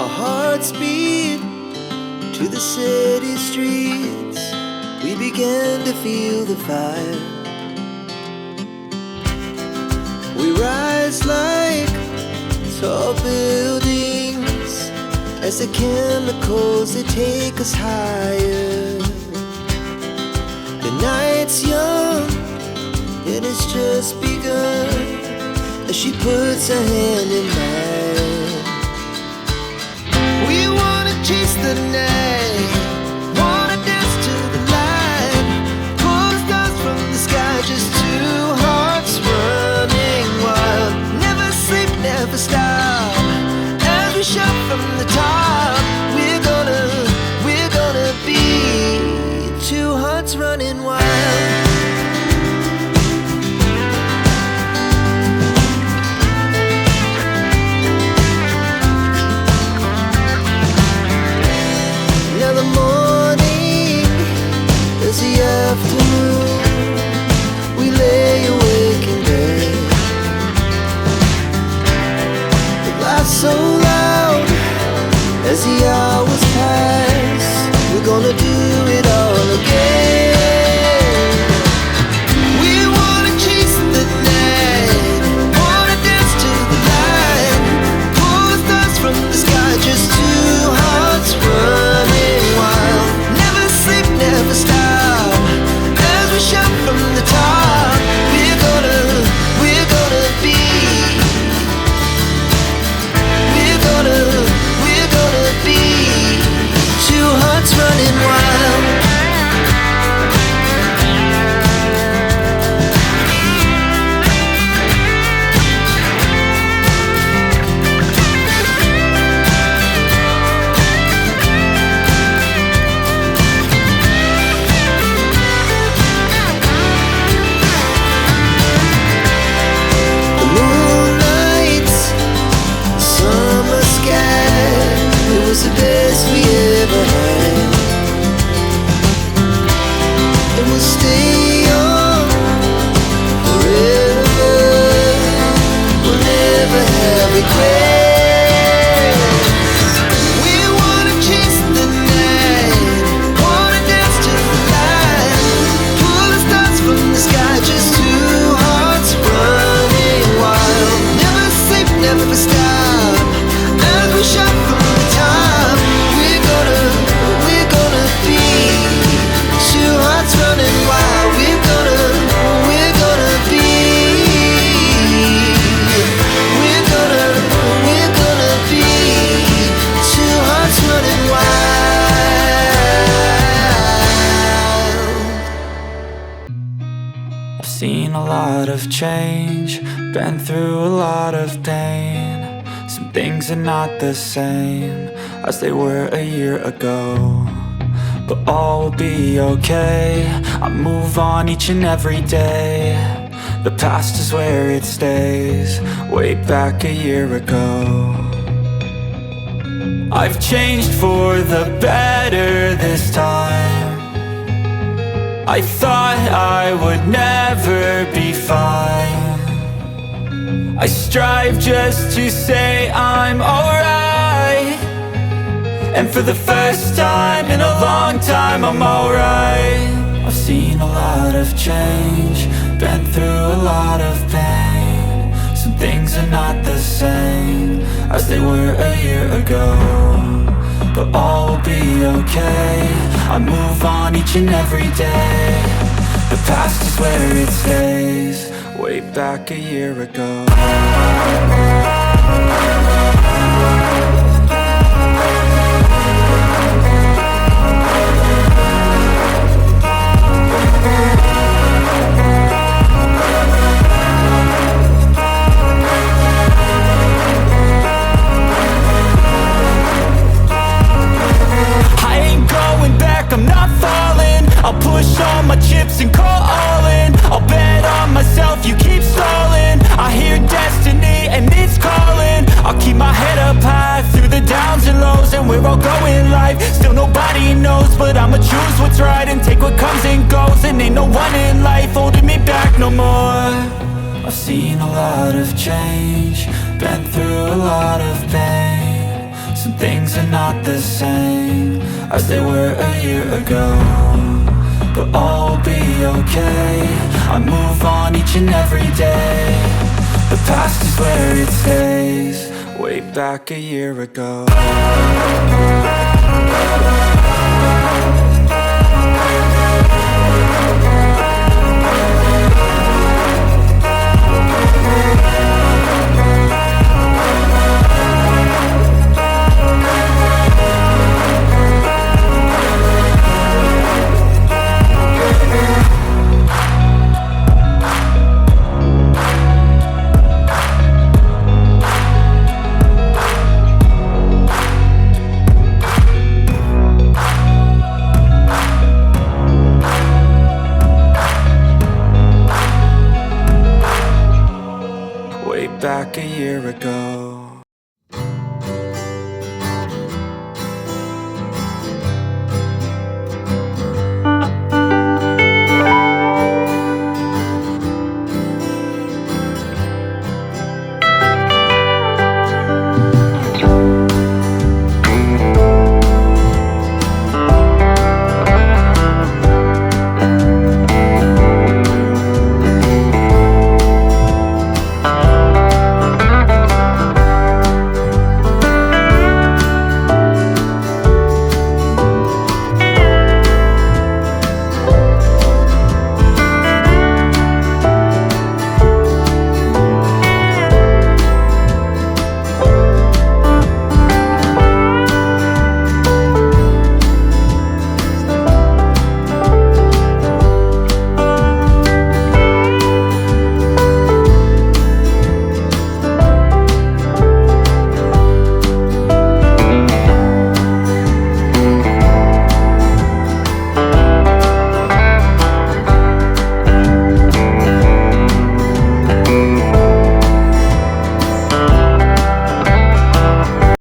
our hearts beat to the city streets. We began to feel the fire. We rise like tall buildings as the chemicals, they take us higher. The night's young and it's just begun as she puts her hand in mine. We wanna chase the night, wanna dance to the light, pull the stars from the sky, just two hearts running wild. Never sleep, never stop, as we shout from the top. We're gonna be two hearts running wild. Now the morning is the afternoon. We lay awake in bed. The laughs so loud as the hours pass. We're gonna do it all again. We wanna chase the night, wanna dance to the light, pull the stars from the sky, just two hearts running wild. Never sleep, never stop, as we shout from the top. We're gonna be, we're gonna be two hearts running wild. The moonlight, summer sky, it was the best we ever had. And we'll stay young forever. We'll never have regrets. We wanna chase the night, wanna dance to the light, pull the stars from the sky, just two hearts running wild. Never sleep, never stop, as we shout from the top. We're gonna be two hearts running wild. We're gonna be, we're gonna be two hearts running wild. I've seen a lot of change, been through a lot of pain. Some things are not the same as they were a year ago, but all will be okay. I move on each and every day. The past is where it stays, way back a year ago. I've changed for the better this time. I thought I would never be fine. I strive just to say I'm alright, and for the first time in a long time I'm alright. I've seen a lot of change, been through a lot of pain. Some things are not the same as they were a year ago, but all will be okay. I move on each and every day. The past is where it stays, way back a year ago. I'm not falling, I'll push all my chips and call all in. I'll bet on myself, you keep stalling. I hear destiny and it's calling. I'll keep my head up high through the downs and lows, and we're all going life. Still nobody knows, but I'ma choose what's right and take what comes and goes. And ain't no one in life holding me back no more. I've seen a lot of change, been through a lot of pain. Some things are not the same as they were a year ago, but all will be okay. I move on each and every day. The past is where it stays, way back a year ago.